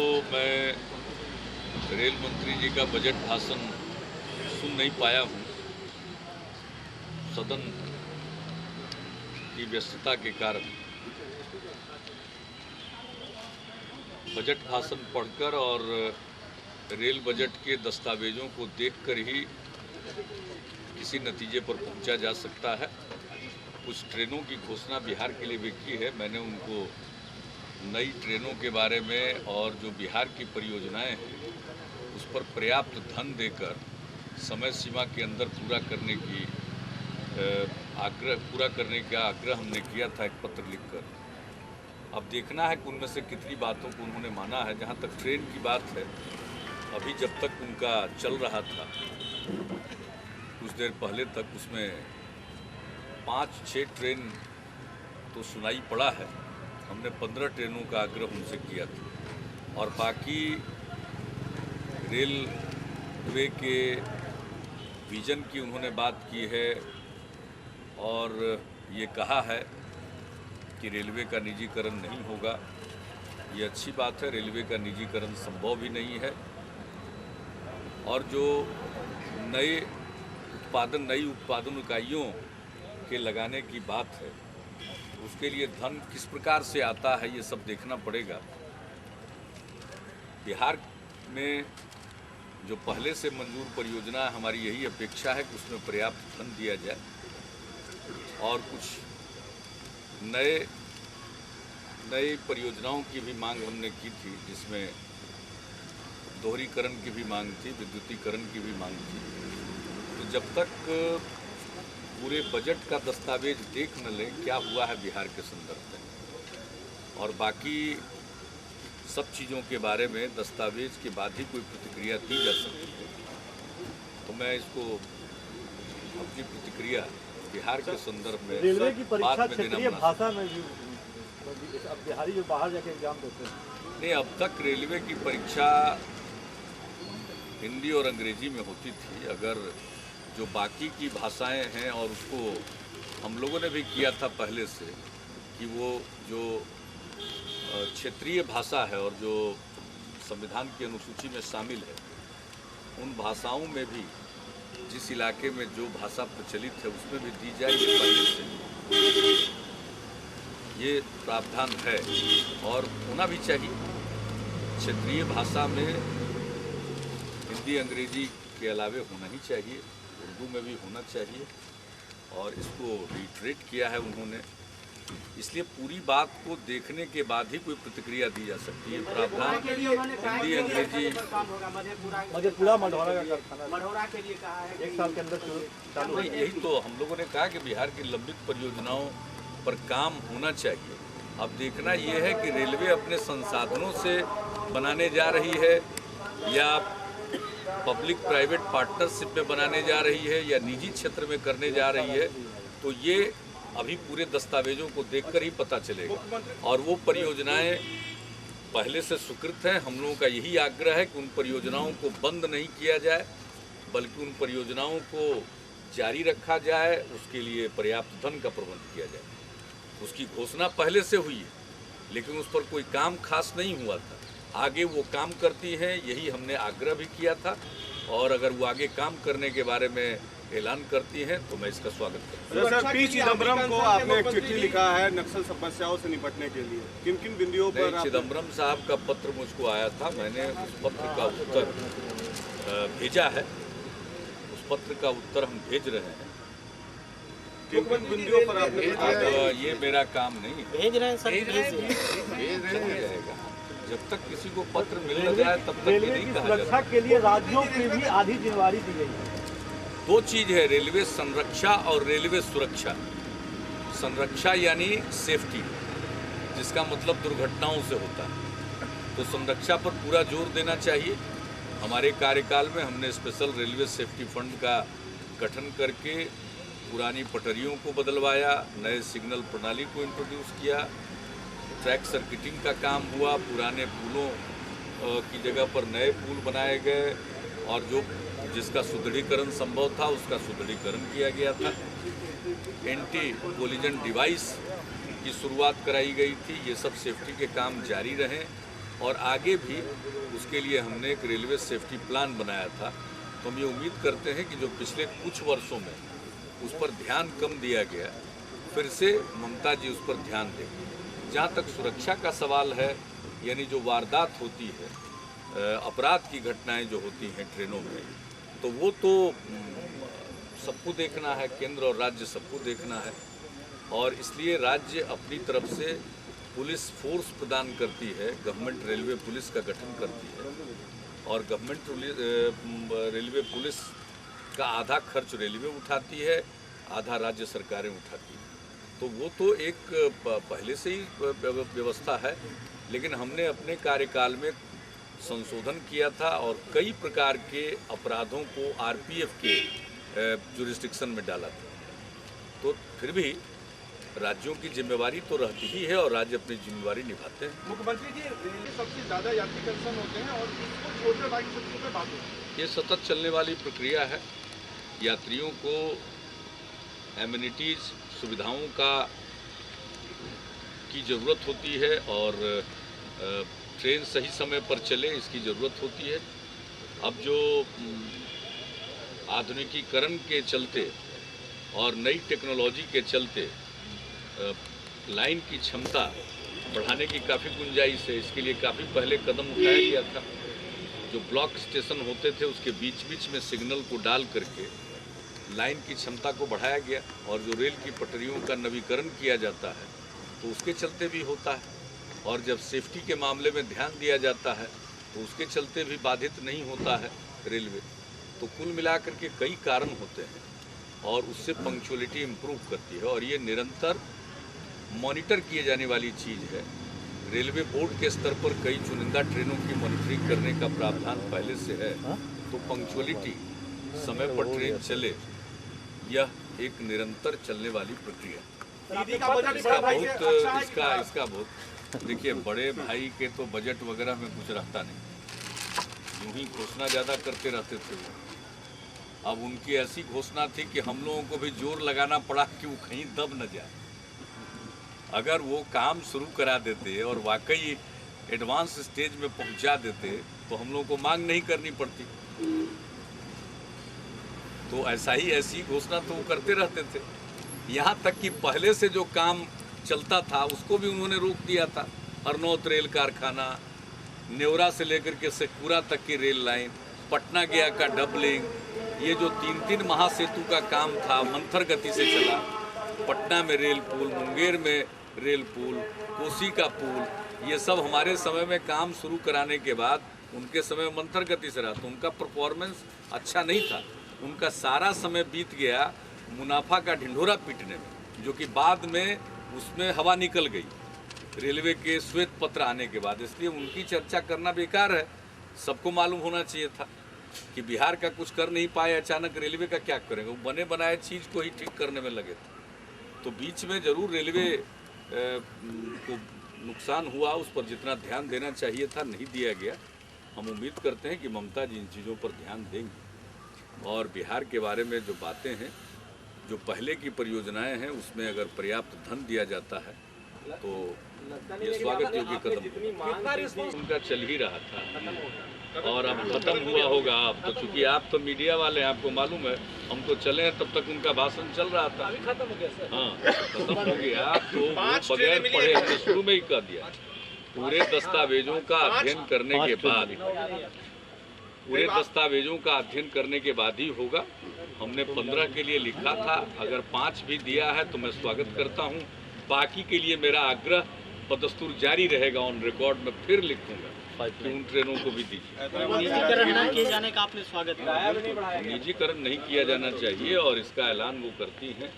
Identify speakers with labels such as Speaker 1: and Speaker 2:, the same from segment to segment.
Speaker 1: तो मैं रेल मंत्री जी का बजट भाषण सुन नहीं पाया हूँ। सदन की व्यस्तता के कारण बजट भाषण पढ़कर और रेल बजट के दस्तावेजों को देखकर ही किसी नतीजे पर पहुंचा जा सकता है। कुछ ट्रेनों की घोषणा बिहार के लिए भी की है। मैंने उनको नई ट्रेनों के बारे में और जो बिहार की परियोजनाएं हैं उस पर पर्याप्त धन देकर समय सीमा के अंदर पूरा करने का आग्रह हमने किया था एक पत्र लिखकर। अब देखना है कि उनमें से कितनी बातों को उन्होंने माना है। जहाँ तक ट्रेन की बात है, अभी जब तक उनका चल रहा था कुछ देर पहले तक उसमें 5-6 ट्रेन तो सुनाई पड़ा है। हमने 15 ट्रेनों का आग्रह उनसे किया था और बाकी रेलवे के विजन की उन्होंने बात की है और ये कहा है कि रेलवे का निजीकरण नहीं होगा। ये अच्छी बात है। रेलवे का निजीकरण संभव भी नहीं है और जो नई उत्पादन इकाइयों के लगाने की बात है उसके लिए धन किस प्रकार से आता है ये सब देखना पड़ेगा। बिहार में जो पहले से मंजूर परियोजना है, हमारी यही अपेक्षा है कि उसमें पर्याप्त धन दिया जाए और कुछ नए परियोजनाओं की भी मांग हमने की थी, जिसमें दोहरीकरण की भी मांग थी, विद्युतीकरण की भी मांग थी। तो जब तक पूरे बजट का दस्तावेज देख न लें क्या हुआ है बिहार के संदर्भ में और बाकी सब चीज़ों के बारे में दस्तावेज के बाद ही कोई प्रतिक्रिया दी जा सकती है, तो मैं इसको अपनी प्रतिक्रिया बिहार के संदर्भ में
Speaker 2: रेलवे की परीक्षा क्षेत्रीय भाषा में भी अब बिहारी जो बाहर जाके एग्जाम देते हैं
Speaker 1: नहीं, अब तक रेलवे की परीक्षा हिंदी और अंग्रेजी में होती थी। अगर जो बाकी की भाषाएं हैं और उसको हम लोगों ने भी किया था पहले से कि वो जो क्षेत्रीय भाषा है और जो संविधान की अनुसूची में शामिल है उन भाषाओं में भी जिस इलाके में जो भाषा प्रचलित है उसमें भी दी जाए, ये पहले से ये प्रावधान है और होना भी चाहिए। क्षेत्रीय भाषा में हिंदी अंग्रेजी के अलावे होना ही चाहिए, उर्दू में भी होना चाहिए और इसको रिट्रेट किया है उन्होंने। इसलिए पूरी बात को देखने के बाद ही कोई प्रतिक्रिया दी जा सकती है। प्रावधान हिंदी अंग्रेजी
Speaker 2: मधेपुरा मढ़ौरा का कारखाना के लिए कहा है 1 साल के अंदर चालू
Speaker 1: नहीं, यही तो हम लोगों ने कहा कि बिहार की लंबित परियोजनाओं पर काम होना चाहिए। अब देखना यह है कि रेलवे अपने संसाधनों से बनाने जा रही है या पब्लिक प्राइवेट पार्टनरशिप में बनाने जा रही है या निजी क्षेत्र में करने जा रही है, तो ये अभी पूरे दस्तावेजों को देखकर ही पता चलेगा। और वो परियोजनाएं पहले से स्वीकृत हैं। हम लोगों का यही आग्रह है कि उन परियोजनाओं को बंद नहीं किया जाए बल्कि उन परियोजनाओं को जारी रखा जाए, उसके लिए पर्याप्त धन का प्रबंध किया जाए। उसकी घोषणा पहले से हुई है लेकिन उस पर कोई काम खास नहीं हुआ था। आगे वो काम करती हैं, यही हमने आग्रह भी किया था और अगर वो आगे काम करने के बारे में ऐलान करती हैं तो मैं इसका स्वागत करता हूँ।
Speaker 3: सर, पी चिदम्बरम को आपने एक चिट्ठी लिखा है नक्सल समस्याओं से निपटने के लिए, किन किन बिंदुओं पर?
Speaker 1: चिदम्बरम साहब का पत्र मुझको आया था, मैंने उस पत्र का उत्तर भेजा है। उस पत्र का उत्तर हम भेज रहे हैं।
Speaker 3: किन किन बिंदुओं पर आपने?
Speaker 1: ये मेरा काम नहीं है।
Speaker 2: भेज रहे हैं सर,
Speaker 1: भेज रहेगा। जब तक किसी को पत्र मिल न जाए तब तक ये नहीं कहा
Speaker 2: सुरक्षा
Speaker 1: जाता।
Speaker 2: के लिए राज्यों की भी आधी जिम्मेवारी दी गई है।
Speaker 1: दो चीज़ है, रेलवे संरक्षा और रेलवे सुरक्षा। संरक्षा यानी सेफ्टी, जिसका मतलब दुर्घटनाओं से होता है, तो संरक्षा पर पूरा जोर देना चाहिए। हमारे कार्यकाल में हमने स्पेशल रेलवे सेफ्टी फंड का गठन करके पुरानी पटरियों को बदलवाया, नए सिग्नल प्रणाली को इंट्रोड्यूस किया, ट्रैक सर्किटिंग का काम हुआ, पुराने पुलों की जगह पर नए पुल बनाए गए और जिसका सुदृढ़ीकरण संभव था उसका सुदृढ़ीकरण किया गया था। एंटी कोलिजन डिवाइस की शुरुआत कराई गई थी। ये सब सेफ्टी के काम जारी रहें और आगे भी उसके लिए हमने एक रेलवे सेफ्टी प्लान बनाया था। तो हम ये उम्मीद करते हैं कि जो पिछले कुछ वर्षों में उस पर ध्यान कम दिया गया, फिर से ममता जी उस पर ध्यान देंगी। जहाँ तक सुरक्षा का सवाल है, यानी जो वारदात होती है, अपराध की घटनाएं जो होती हैं ट्रेनों में, तो वो तो सबको देखना है, केंद्र और राज्य सबको देखना है। और इसलिए राज्य अपनी तरफ से पुलिस फोर्स प्रदान करती है, गवर्नमेंट रेलवे पुलिस का गठन करती है, और गवर्नमेंट रेलवे पुलिस का आधा खर्च रेलवे उठाती है, आधा राज्य सरकारें उठाती हैं। तो वो तो एक पहले से ही व्यवस्था है, लेकिन हमने अपने कार्यकाल में संशोधन किया था और कई प्रकार के अपराधों को आरपीएफ के जुरिस्डिक्शन में डाला था। तो फिर भी राज्यों की जिम्मेवारी तो रहती ही है और राज्य अपनी जिम्मेवारी निभाते हैं।
Speaker 4: मुख्यमंत्री जी, रेलवे सबसे ज्यादा यात्री कंसर्न होते हैं और इसको छोड़कर बाकी सब चीजों पे बात होती है।
Speaker 1: ये सतत चलने वाली प्रक्रिया है। यात्रियों को एमिनिटीज, सुविधाओं की ज़रूरत होती है और ट्रेन सही समय पर चले, इसकी ज़रूरत होती है। अब जो आधुनिकीकरण के चलते और नई टेक्नोलॉजी के चलते लाइन की क्षमता बढ़ाने की काफ़ी गुंजाइश है। इसके लिए काफ़ी पहले कदम उठाया गया था। जो ब्लॉक स्टेशन होते थे उसके बीच बीच में सिग्नल को डाल करके लाइन की क्षमता को बढ़ाया गया, और जो रेल की पटरियों का नवीकरण किया जाता है तो उसके चलते भी होता है। और जब सेफ्टी के मामले में ध्यान दिया जाता है तो उसके चलते भी बाधित नहीं होता है रेलवे। तो कुल मिलाकर के कई कारण होते हैं और उससे पंक्चुअलिटी इम्प्रूव करती है, और ये निरंतर मॉनिटर किए जाने वाली चीज़ है। रेलवे बोर्ड के स्तर पर कई चुनिंदा ट्रेनों की मॉनिटरिंग करने का प्रावधान पहले से है। तो पंक्चुअलिटी, समय पर ट्रेन चले, यह एक निरंतर चलने वाली प्रक्रिया। इसका बहुत देखिए, बड़े भाई के तो बजट वगैरह में कुछ रहता नहीं, यूं ही घोषणा ज़्यादा करते रहते थे वो। अब उनकी ऐसी घोषणा थी कि हम लोगों को भी जोर लगाना पड़ा कि वो कहीं दब न जाए। अगर वो काम शुरू करा देते और वाकई एडवांस स्टेज में पहुंचा देते तो हम लोगों को मांग नहीं करनी पड़ती। तो ऐसी घोषणा तो वो करते रहते थे। यहाँ तक कि पहले से जो काम चलता था उसको भी उन्होंने रोक दिया था। हरनौत रेल कारखाना, नेवरा से लेकर के शेखपुरा तक की रेल लाइन, पटना गया का डबलिंग, ये जो 3 महासेतु का काम था मंथर गति से चला। पटना में रेल पुल, मुंगेर में रेल पुल, कोसी का पुल, ये सब हमारे समय में काम शुरू कराने के बाद उनके समय में मंथर गति से रहा। तो उनका परफॉर्मेंस अच्छा नहीं था। उनका सारा समय बीत गया मुनाफा का ढिंढोरा पीटने में, जो कि बाद में उसमें हवा निकल गई रेलवे के श्वेत पत्र आने के बाद। इसलिए उनकी चर्चा करना बेकार है। सबको मालूम होना चाहिए था कि बिहार का कुछ कर नहीं पाए, अचानक रेलवे का क्या करेंगे। वो बने बनाए चीज़ को ही ठीक करने में लगे थे। तो बीच में ज़रूर रेलवे को नुकसान हुआ, उस पर जितना ध्यान देना चाहिए था नहीं दिया गया। हम उम्मीद करते हैं कि ममता जी इन चीज़ों पर ध्यान देंगी और बिहार के बारे में जो बातें हैं, जो पहले की परियोजनाएं हैं, उसमें अगर पर्याप्त धन दिया जाता है तो ये स्वागत योग्य कदम उनका चल ही रहा था और अब खत्म हुआ होगा। अब तो चूंकि आप तो मीडिया वाले हैं, आपको मालूम है, हम तो चले हैं तब तक उनका भाषण चल रहा था।
Speaker 4: खत्म हो गया सर।
Speaker 1: हाँ, खत्म हो गया। तो वो बगैर पढ़े हमने शुरू में ही कह दिया। पूरे दस्तावेजों का अध्ययन करने के बाद, पूरे दस्तावेजों का अध्ययन करने के बाद ही होगा। हमने 15 के लिए लिखा था, अगर 5 भी दिया है तो मैं स्वागत करता हूँ। बाकी के लिए मेरा आग्रह बदस्तूर जारी रहेगा, ऑन रिकॉर्ड में फिर लिखूंगा कि उन ट्रेनों को भी दीजिए।
Speaker 5: निजीकरण न किए जाने का आपने स्वागत किया।
Speaker 1: निजीकरण नहीं किया जाना चाहिए और इसका ऐलान वो करती हैं,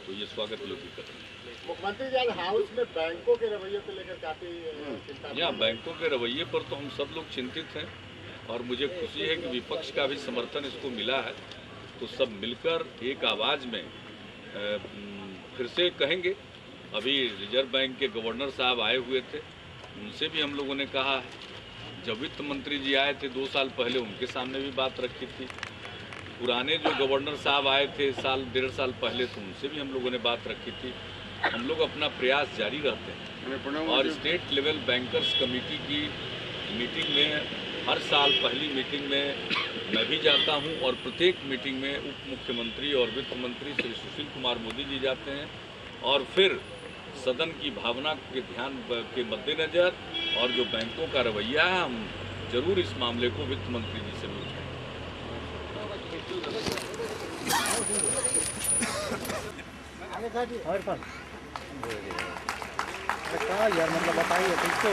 Speaker 1: तो ये स्वागत योग्य कदम है।
Speaker 4: मुख्यमंत्री जी, आज हाउस में बैंकों के रवैये को लेकर काफी चिंता।
Speaker 1: यहाँ बैंकों के रवैये पर तो हम सब लोग चिंतित हैं और मुझे खुशी है कि विपक्ष का भी समर्थन इसको मिला है। तो सब मिलकर एक आवाज़ में फिर से कहेंगे। अभी रिजर्व बैंक के गवर्नर साहब आए हुए थे, उनसे भी हम लोगों ने कहा है। जब वित्त मंत्री जी आए थे 2 साल पहले, उनके सामने भी बात रखी थी। पुराने जो गवर्नर साहब आए थे 1.5 साल पहले, तो उनसे भी हम लोगों ने बात रखी थी। हम लोग अपना प्रयास जारी रहते हैं और स्टेट लेवल बैंकर्स कमेटी की मीटिंग में हर साल पहली मीटिंग में मैं भी जाता हूं और प्रत्येक मीटिंग में उप मुख्यमंत्री और वित्त मंत्री श्री सुशील कुमार मोदी जी जाते हैं और फिर सदन की भावना के ध्यान के मद्देनज़र और जो बैंकों का रवैया है, हम जरूर इस मामले को वित्त मंत्री जी से भी उठाएंगे।
Speaker 2: यार मतलब बताइए किसको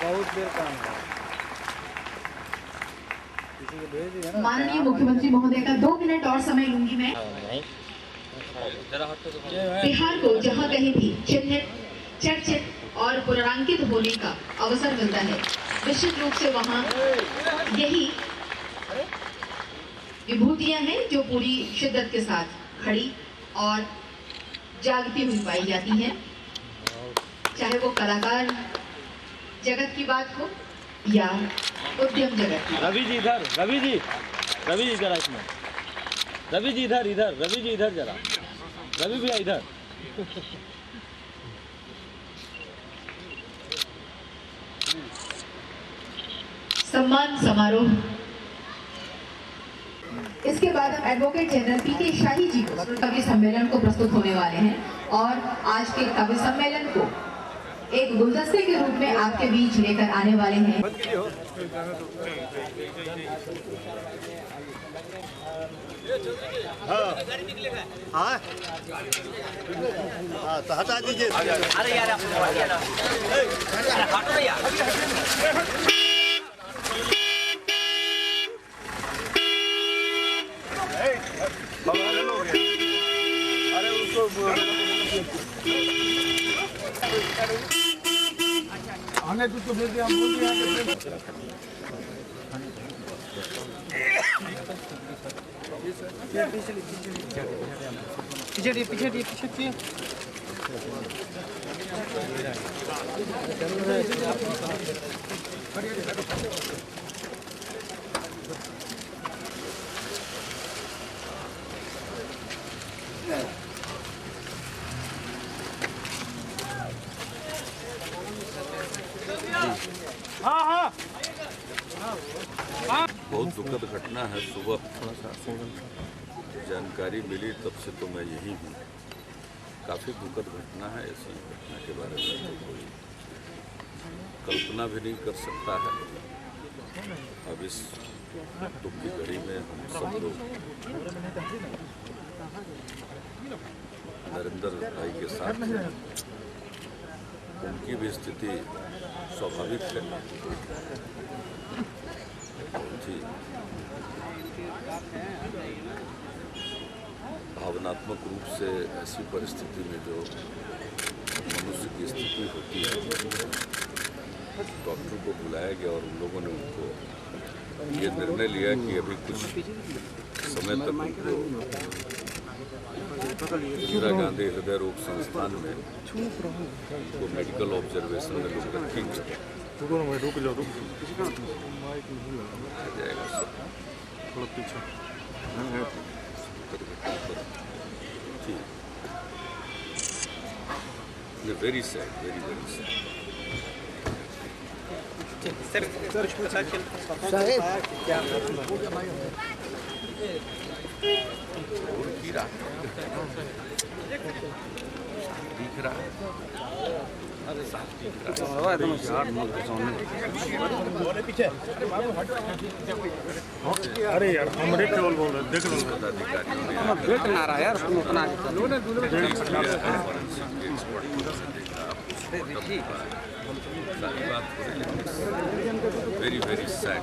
Speaker 2: बहुत देर काम है।
Speaker 6: माननीय मुख्यमंत्री महोदय का 2 मिनट और समय लूंगी मैं। बिहार को जहां कहीं भी चिन्हित, चर्चित और पुनरांकित होने का अवसर मिलता है, निश्चित रूप से वहां यही विभूतियां हैं जो पूरी शिद्दत के साथ खड़ी और जागती हुई पाई जाती हैं। चाहे वो कलाकार जगत की बात हो या उद्यम जगत की।
Speaker 2: रवि जी इधर, रवि जी जरा इसमें, रवि जी इधर जरा, रवि भैया इधर।
Speaker 6: सम्मान समारोह। इसके बाद हम एडवोकेट जनरल पीके शाही जी को कवि सम्मेलन को प्रस्तुत होने वाले हैं और आज के कवि सम्मेलन को एक गुलदस्ते के रूप में आपके बीच लेकर आने वाले हैं।
Speaker 3: हाँ तो हटा दीजिए।
Speaker 5: अरे यार आप हटो यार।
Speaker 3: अरे उसको आने तो भेज दिया, हम बोल दिया।
Speaker 5: पीछे
Speaker 1: बहुत दुखद घटना है। सुबह जानकारी मिली तब से तो मैं यही हूँ। काफ़ी दुखद घटना है। ऐसी घटना के बारे में तो कोई कल्पना भी नहीं कर सकता है। अब इस दुख की घड़ी में हम सब लोग नरेंद्र भाई के साथ हैं। उनकी भी स्थिति स्वाभाविक है। बहुत ही भावनात्मक रूप से ऐसी परिस्थिति में जो मनुष्य की स्थिति होती है, डॉक्टर को बुलाया गया और उन लोगों ने उनको ये निर्णय लिया कि अभी कुछ समय तक उनको इंदिरा गांधी हृदय रोग संस्थान में उनको मेडिकल ऑब्जर्वेशन में लोग रखेंगे।
Speaker 3: थोड़ा पीछे
Speaker 1: वेरी सैड, वेरी वेरी दिख रहा है।
Speaker 3: अरे यार हमरे केवल बोल रहे देख लो
Speaker 5: देख ना रहा यार अपना
Speaker 1: वेरी वेरी सैड।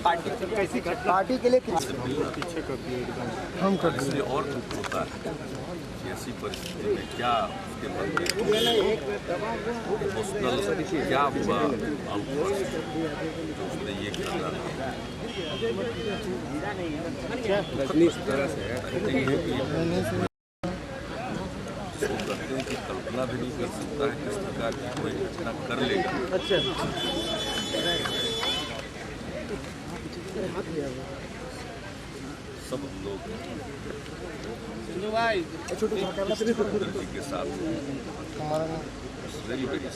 Speaker 5: पार्टी के लिए
Speaker 1: पीछे कर दिए हम कर दिए और दुख होता है कि ऐसी परिस्थिति में क्या उसके मन में इमोशनल क्या हुआ उसने ये करना की कल्पना भी नहीं कर सकता है किस प्रकार की कोई घटना कर लेगा। सब लोग एनर्जी के साथ वेरी वेरी